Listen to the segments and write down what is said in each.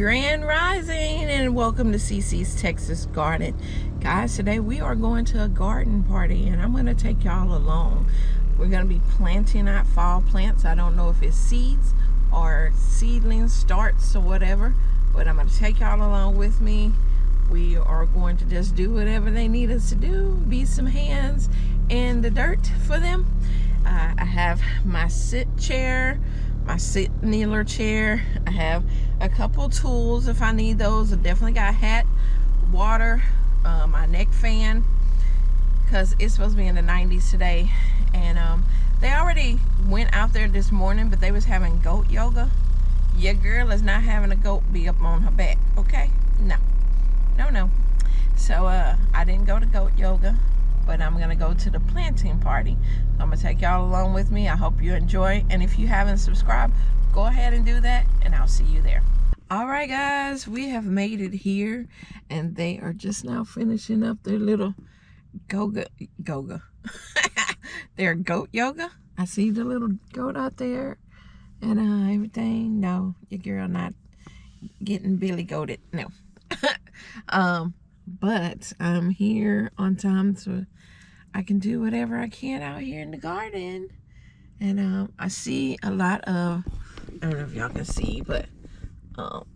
Grand Rising and welcome to CC's Texas Garden. Guys, today we are going to a garden party and I'm going to take y'all along. We're going to be planting out fall plants. I don't know if it's seeds or seedlings, starts or whatever, but I'm going to take y'all along with me. We are going to just do whatever they need us to do, be some hands in the dirt for them. I have my sit chair, my sit kneeler chair. I have a couple tools if I need those. I definitely got a hat, water, my neck fan, because it's supposed to be in the 90s today. And they already went out there this morning, but they was having goat yoga. Your girl is not having a goat be up on her back, okay? No. So I didn't go to goat yoga, but I'm gonna go to the planting party. I'm gonna take y'all along with me. I hope you enjoy, and if you haven't subscribed, go ahead and do that, and I'll see you there. All right, guys, we have made it here, and they are just now finishing up their little their goat yoga. I see the little goat out there and everything. No, your girl not getting billy goated. No. But I'm here on time so I can do whatever I can out here in the garden. And I see a lot of, I don't know if y'all can see, but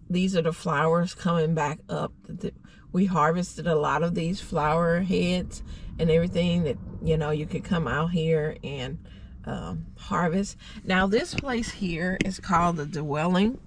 these are the flowers coming back up. We harvested a lot of these flower heads and everything that, you know, you could come out here and harvest. Now this place here is called the DEWELLING,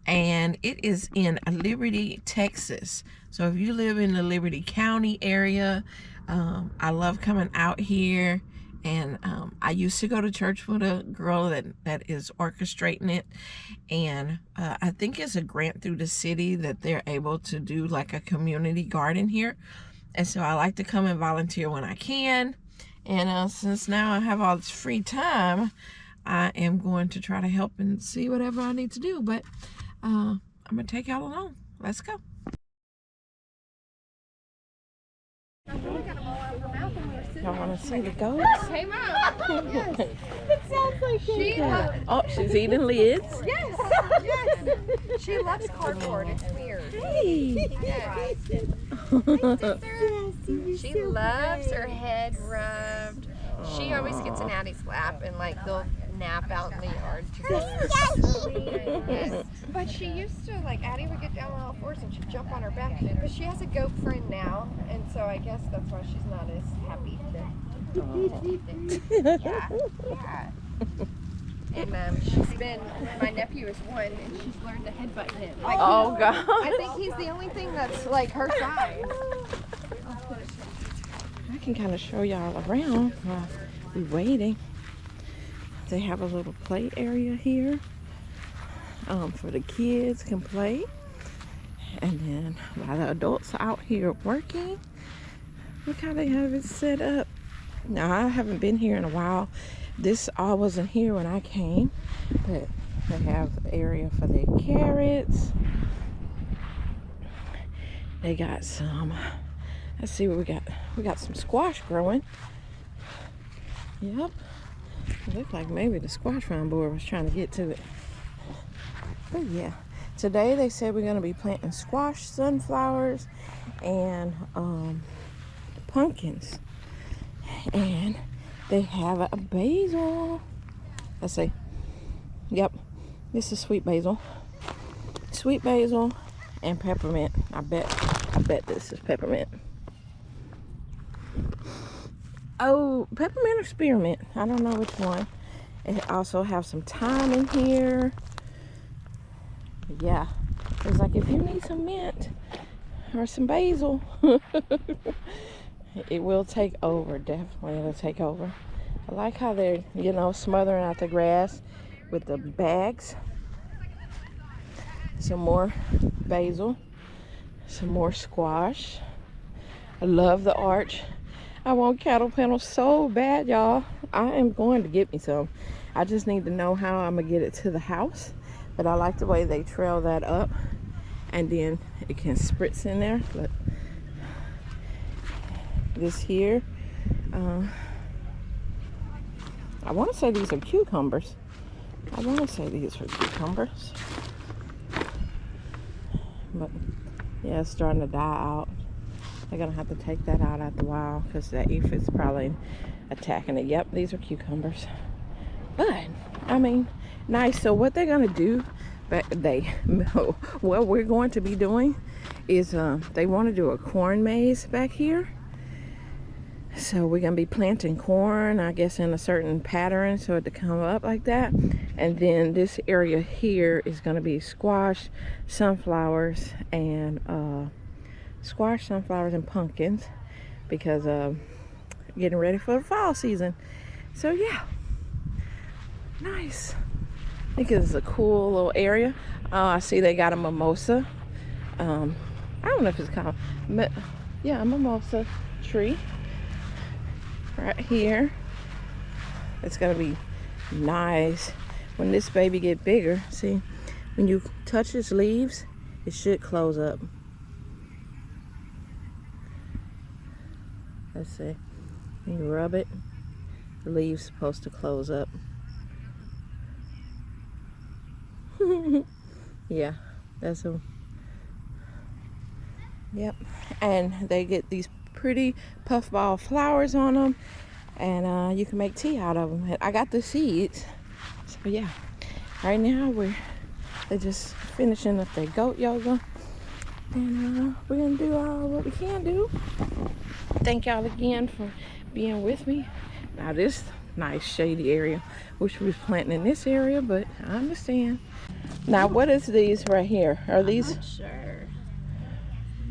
and it is in Liberty, Texas. So if you live in the Liberty County area, I love coming out here. And I used to go to church with a girl that is orchestrating it. And I think it's a grant through the city that they're able to do like a community garden here. And so I like to come and volunteer when I can. And since now I have all this free time, I am going to try to help and see whatever I need to do. But I'm going to take y'all along. Let's go. Y'all want to see the goats? Hey, Mom. Yes. It sounds like oh, she's eating lids. Yes. Yes. She loves cardboard. It's weird. Hey. Yes. She loves her head rubbed. She always gets in Addie's lap and like they'll nap out in the yard together. Yes. But she used to, like, Addie would get down on all fours and she'd jump on her back. But she has a goat friend now, and so I guess that's why she's not as happy. Yeah. And she's been, my nephew is 1, and she's learned to headbutt him. Like, Oh, God. I think he's the only thing that's like her size. I can kind of show y'all around while we're waiting. They have a little play area here for the kids can play. And then while the adults are out here working, look how they have it set up. Now, I haven't been here in a while. This all wasn't here when I came, but they have the area for their carrots. They got some, let's see what we got. We got some squash growing. Yep. It looked like maybe the squash farm board was trying to get to it. But yeah, today they said we're going to be planting squash, sunflowers, and pumpkins. And they have a basil. Let's see. Yep, this is sweet basil. Sweet basil and peppermint. I bet this is peppermint. Oh, peppermint or spearmint. I don't know which one. It also have some thyme in here. Yeah. It's like if you need some mint or some basil, it will take over. Definitely it'll take over. I like how they're, you know, smothering out the grass with the bags. Some more basil. Some more squash. I love the arch. I want cattle panels so bad, y'all. I am going to get me some. I just need to know how I'm gonna get it to the house. But I like the way they trail that up, and then it can spritz in there. But this here, I want to say these are cucumbers. But yeah, it's starting to die out. They're gonna have to take that out after a while because the aphid's probably attacking it. Yep, these are cucumbers. But I mean, nice. So what they're gonna do, what we're going to be doing is they want to do a corn maze back here. So we're gonna be planting corn, I guess, in a certain pattern so it to come up like that. And then this area here is gonna be squash, sunflowers, and pumpkins, because getting ready for the fall season. So yeah, nice. I think it's a cool little area. I see they got a mimosa. I don't know if it's called, yeah, a mimosa tree right here. It's gonna be nice when this baby get bigger. See, when you touch its leaves, it should close up. Let's see. When you rub it, the leaves supposed to close up. Yeah, that's a. Yep, and they get these pretty puffball flowers on them, and you can make tea out of them. I got the seeds, so yeah. Right now they're just finishing up their goat yoga, and we're gonna do what we can do. Thank y'all again for being with me. Now this nice shady area, wish we was planting in this area, but I understand. Now what is these right here? Are these? I'm not sure,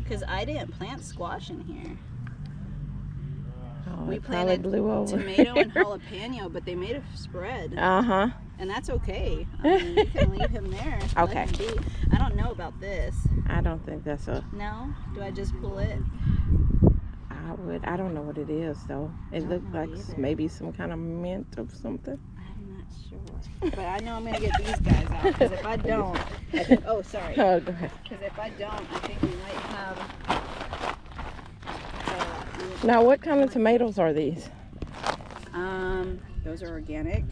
because I didn't plant squash in here. Oh, We it probably planted blew over. tomato and jalapeno, but they made a spread. Uh-huh. And that's okay. I mean, you can leave him there. Okay. Let him be. I don't know about this. I don't think that's a. No? Do I just pull it? I don't know what it is though. It looked like maybe some kind of mint or something. I'm not sure. But I know I'm going to get these guys out, because if I don't, oh, sorry. Oh, go ahead. Because if I don't, I think we might have. Now, what kind of tomatoes are these? Those are organic.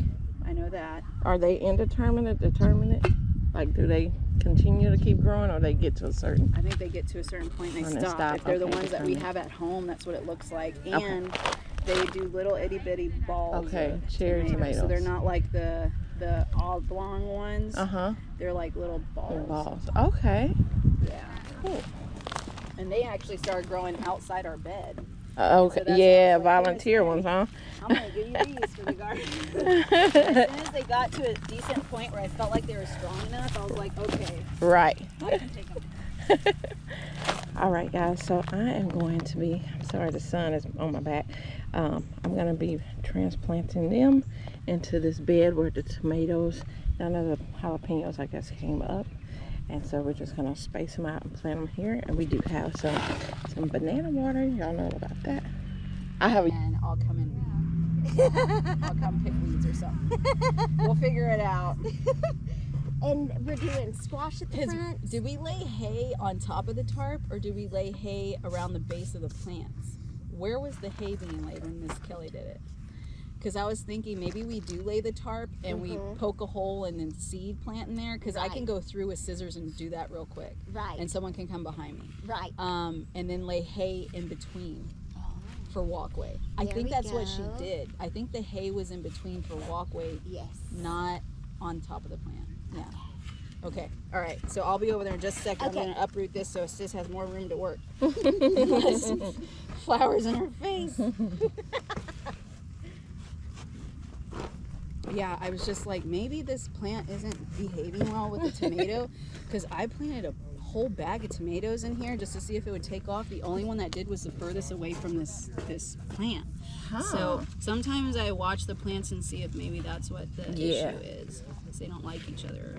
I know that. Are they indeterminate, determinate? Like, do they continue to keep growing, or they get to a certain? I think they get to a certain point and they stop. If they're the ones that we have at home, that's what it looks like. And they do little itty bitty balls. Okay, cherry tomatoes. So they're not like the oblong ones. Uh-huh. They're like little balls. Okay. Yeah. Cool. And they actually started growing outside our bed. Okay. So Yeah, like, volunteer ones, huh? I'm gonna give you these for the garden. As soon as they got to a decent point where I felt like they were strong enough, I was like, okay, Right. I can take them. All right, guys. So I am going to be. I'm sorry, the sun is on my back. I'm going to be transplanting them into this bed where the tomatoes, none of the jalapenos, I guess, came up. And so we're just going to space them out and plant them here. And we do have some banana water. Y'all know about that. I have a... And I'll come in. I'll come pick weeds or something. We'll figure it out. And we're doing squash at the front. Do we lay hay on top of the tarp, or do we lay hay around the base of the plants? Where was the hay being laid when Miss Kelly did it? Because I was thinking maybe we do lay the tarp and we poke a hole and then seed plant in there, because I can go through with scissors and do that real quick. Right. And someone can come behind me. Right. And then lay hay in between for walkway. I think that's what she did. I think the hay was in between for walkway. Yes. Not on top of the plant. Yeah. Okay. All right. So I'll be over there in just a second. Okay. I'm going to uproot this so Sis has more room to work. Flowers in her face. Yeah, I was just like, maybe this plant isn't behaving well with the tomato, because I planted a whole bag of tomatoes in here just to see if it would take off. The only one that did was the furthest away from this plant. Huh. So sometimes I watch the plants and see if maybe that's what the issue is, because they don't like each other.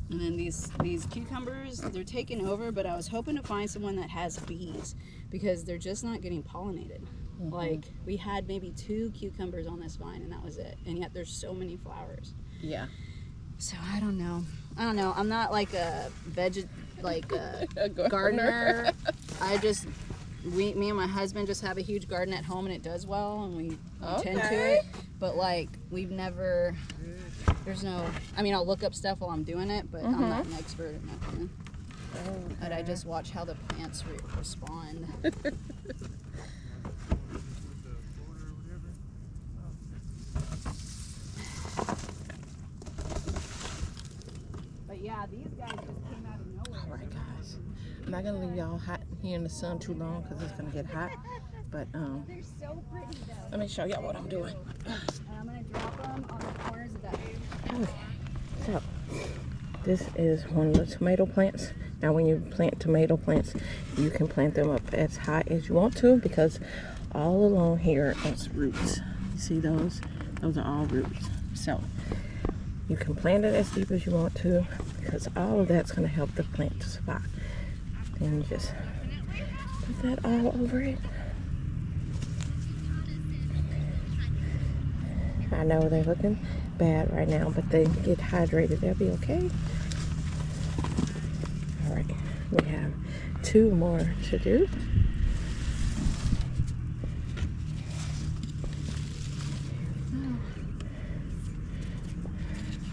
And then these cucumbers, they're taking over, but I was hoping to find someone that has bees, because they're just not getting pollinated. Like, we had maybe 2 cucumbers on this vine and that was it, and yet there's so many flowers. Yeah. So I don't know. I'm not like a a gardener. I just me and my husband just have a huge garden at home, and it does well, and we tend to Okay. it. But like, we've never. There's no. I mean, I'll look up stuff while I'm doing it, but I'm not an expert in nothing. But I just watch how the plants respond. But yeah, these guys just came out of nowhere. All right, guys. I'm not gonna leave y'all hot here in the sun too long because it's gonna get hot. But They're so pretty though. let me show y'all what I'm doing. And I'm gonna drop them on the corners of that. Okay. So this is one of the tomato plants. Now, when you plant tomato plants, you can plant them up as high as you want to because all along here is roots. You see those? Those are all roots. So you can plant it as deep as you want to because all of that's going to help the plant to survive. Then you just put that all over it. I know they're looking bad right now, but they get hydrated, they'll be okay. All right, we have 2 more to do.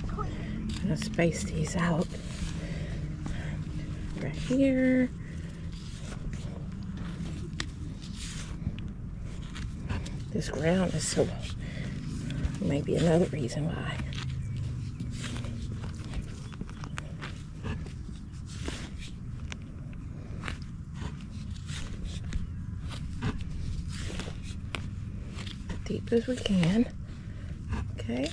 I'm gonna space these out right here. This ground is so, maybe another reason why. As deep as we can. Okay.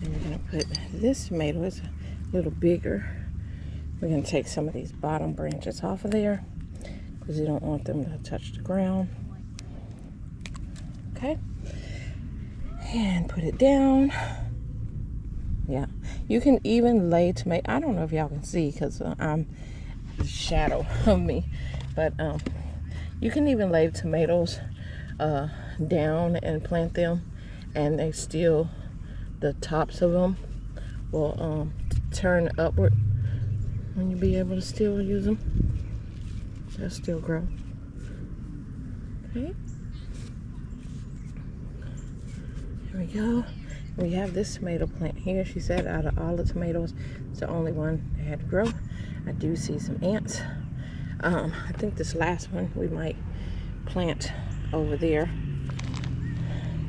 And we're gonna put this tomato is a little bigger. We're gonna take some of these bottom branches off of there because you don't want them to touch the ground. Okay. And put it down. Yeah, you can even lay tomato. I don't know if y'all can see because I'm the shadow of me, but you can even lay tomatoes down and plant them, and they still, the tops of them will turn upward, and you'll be able to still use them. They'll still grow. Okay. Here we go. We have this tomato plant here. She said out of all the tomatoes, it's the only one that had to grow. I do see some ants. I think this last one we might plant over there.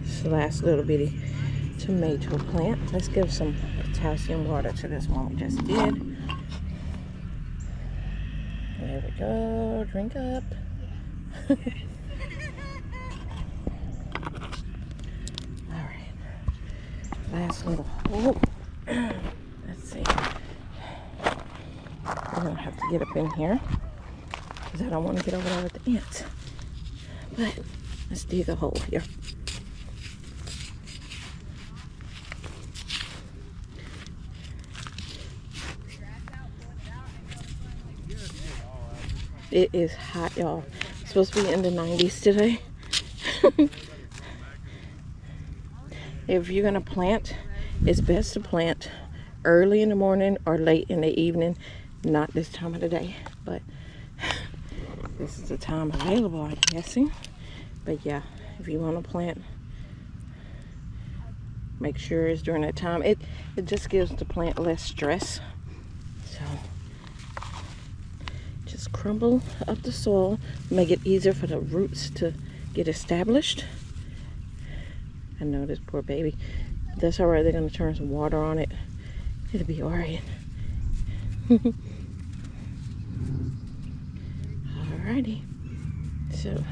This last little bitty tomato plant. Let's give some potassium water to this one we just did. There we go. Drink up. Last little hole. Let's see. We're gonna have to get up in here because I don't want to get over there with the ants. But let's dig a hole here. It is hot, y'all. It's supposed to be in the 90s today. If you're gonna plant, it's best to plant early in the morning or late in the evening, not this time of the day, but this is the time available, I'm guessing. But yeah, if you want to plant, make sure it's during that time. It just gives the plant less stress. So just crumble up the soil, make it easier for the roots to get established. I know this poor baby. That's all right. They're going to turn some water on it. It'll be all right. Alrighty. So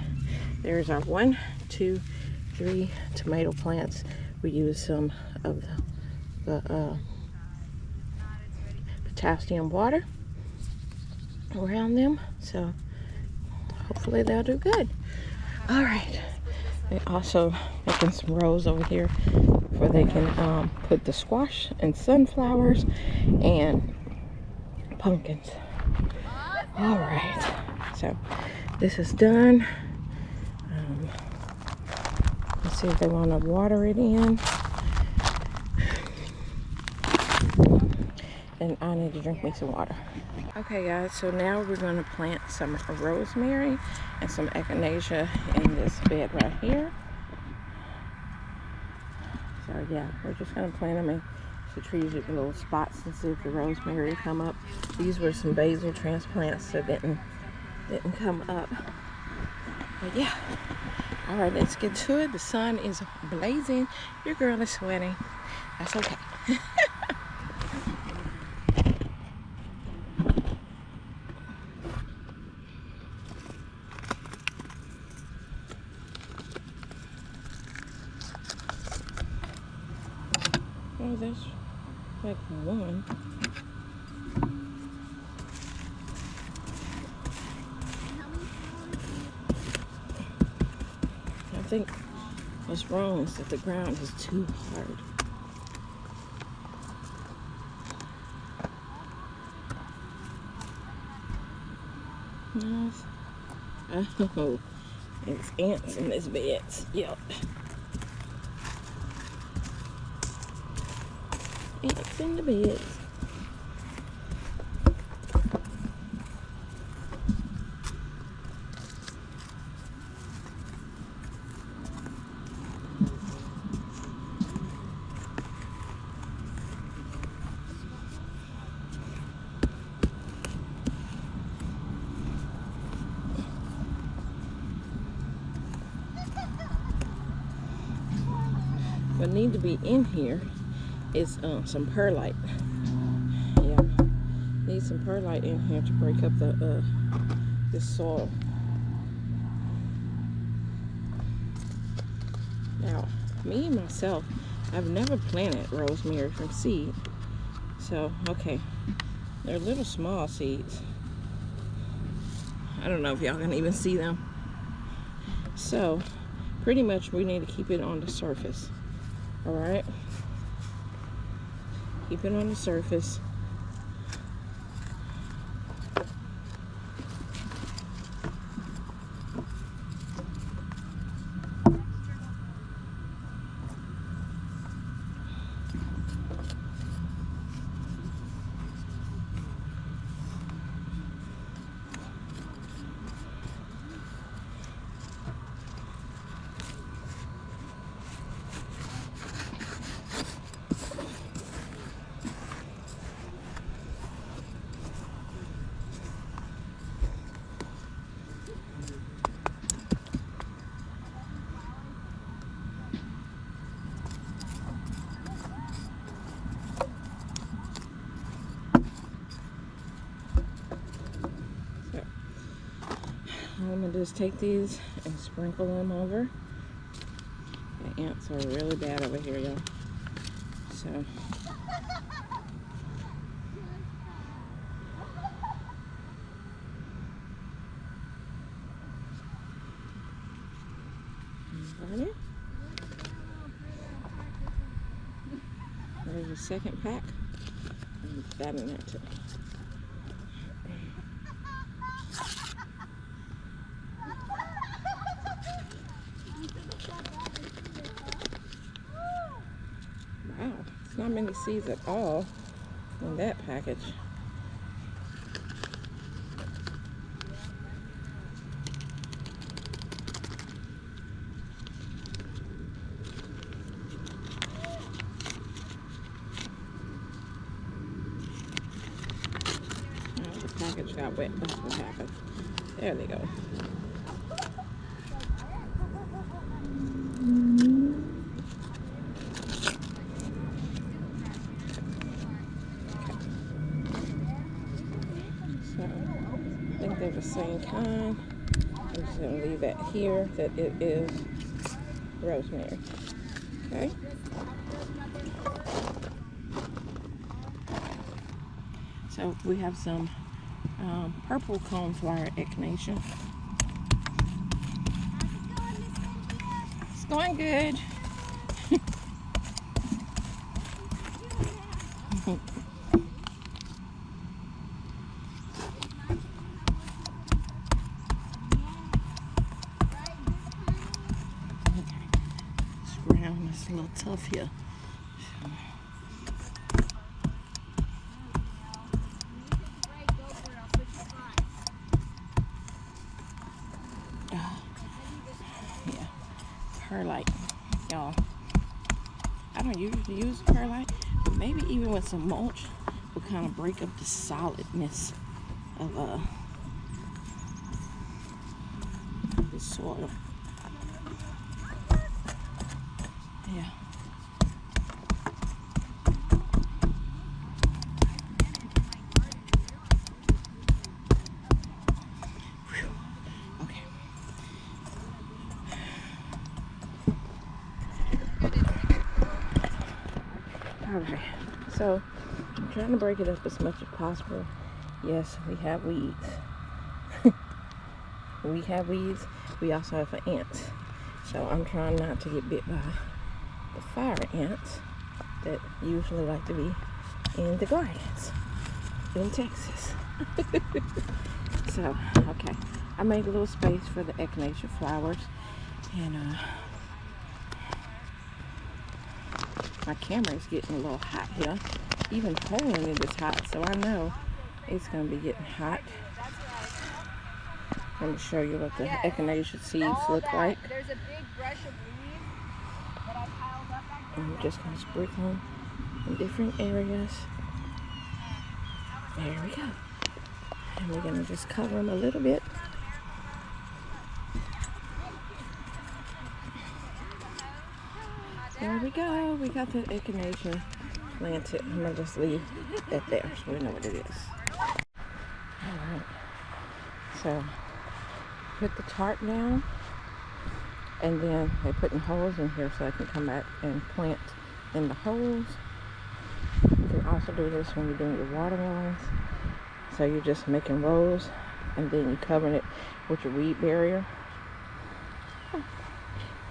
there's our 1, 2, 3 tomato plants. We use some of the potassium water around them. So hopefully they'll do good. All right. They're also making some rows over here where they can put the squash and sunflowers and pumpkins. All right, so this is done. Let's see if they want to water it in. and I need to drink me some water. Okay guys, so now we're gonna plant some rosemary and some echinacea in this bed right here. So yeah, we're just gonna plant them in strategic little spots and see if the rosemary will come up. These were some basil transplants that didn't come up. But yeah, all right, let's get to it. The sun is blazing. Your girl is sweating. That's okay. Oh, there's like one. I think what's wrong is that the ground is too hard. Yes. Oh, it's ants in this bed. Yep. Ants in the beds. What need to be in here is some perlite. Yeah, need some perlite in here to break up the this soil. Now, me myself, I've never planted rosemary from seed. So, okay, they're little small seeds. I don't know if y'all can even see them. So, pretty much we need to keep it on the surface. All right, keep it on the surface. I'm gonna just take these and sprinkle them over. The ants are really bad over here, y'all. So got it. There's a second pack. And put that in there too. Wow, it's not many seeds at all in that package. Oh, the package got wet. That's what happened. There they go. I think they're the same kind. I'm just going to leave that here, that it is rosemary. Okay? So we have some purple coneflower echinacea. It's going good. It's a little tough here. perlite, y'all. I don't usually use perlite, but maybe even with some mulch will kind of break up the solidness of the soil. Yeah. Okay. Alright, so I'm trying to break it up as much as possible. Yes, we have weeds. We have weeds. We also have ants. So I'm trying not to get bit by the fire ants that usually like to be in the gardens in Texas. So, okay. I made a little space for the echinacea flowers, and my camera is getting a little hot here. Even holding it is hot, so I know it's going to be getting hot. Let me show you what the echinacea seeds look like. There's a big brush of leaves that I piled up back there. I'm just going to sprinkle them in different areas. There we go. And we're going to just cover them a little bit. There we go. We got the echinacea planted. I'm going to just leave that there so we know what it is. Alright. So, put the tarp down. And then they're putting holes in here so I can come back and plant in the holes. You can also do this when you're doing your watermelons. So you're just making rows and then you're covering it with your weed barrier.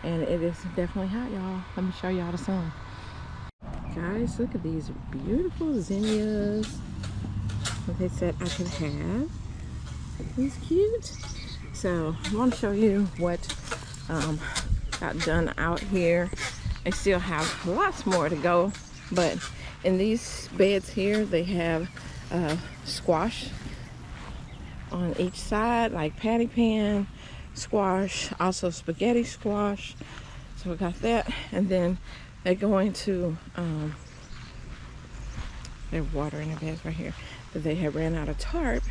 And it is definitely hot, y'all. Let me show y'all the sun. Guys, look at these beautiful zinnias that they said I could have. These cute. So I want to show you what got done out here. I still have lots more to go, but in these beds here they have squash on each side, like patty pan squash, also spaghetti squash. So we got that, and then they're going to they're watering their beds right here, but they have ran out of tarp.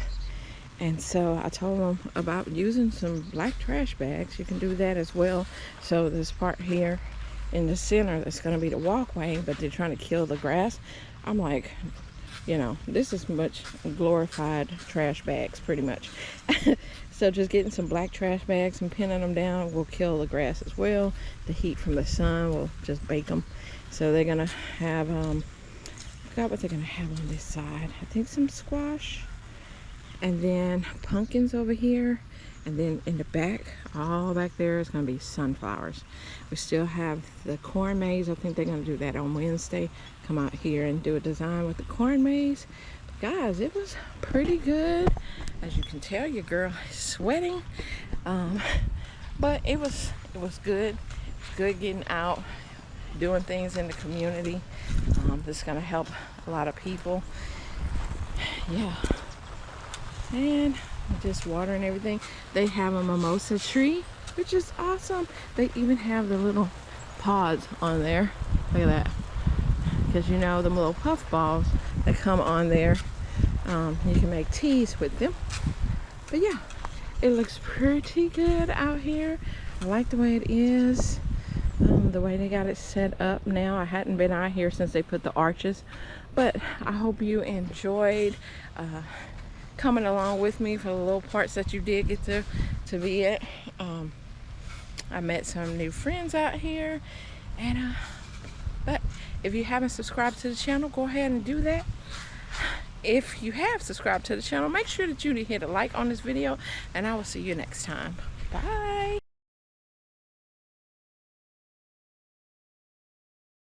And so I told them about using some black trash bags. You can do that as well. So this part here in the center, that's going to be the walkway, but they're trying to kill the grass. I'm like, you know, this is much glorified trash bags, pretty much. So just getting some black trash bags and pinning them down will kill the grass as well. The heat from the sun will just bake them. So they're going to have, I forgot what they're going to have on this side. I think some squash. And then pumpkins over here, and then in the back, all back there is going to be sunflowers. We still have the corn maze. I think they're going to do that on Wednesday. Come out here and do a design with the corn maze. But guys, it was pretty good. As you can tell, your girl is sweating. But it was good. It's good getting out, doing things in the community. This is going to help a lot of people. Yeah. And just watering everything. They have a mimosa tree, which is awesome. They even have the little pods on there. Look at that. Because you know, the little puff balls that come on there, you can make teas with them. But yeah, it looks pretty good out here. I like the way it is. The way they got it set up now. I hadn't been out here since they put the arches. But I hope you enjoyed coming along with me for the little parts that you did get to be at. I met some new friends out here, and but if you haven't subscribed to the channel, go ahead and do that. If you have subscribed to the channel, make sure that you hit a like on this video, and I will see you next time. Bye.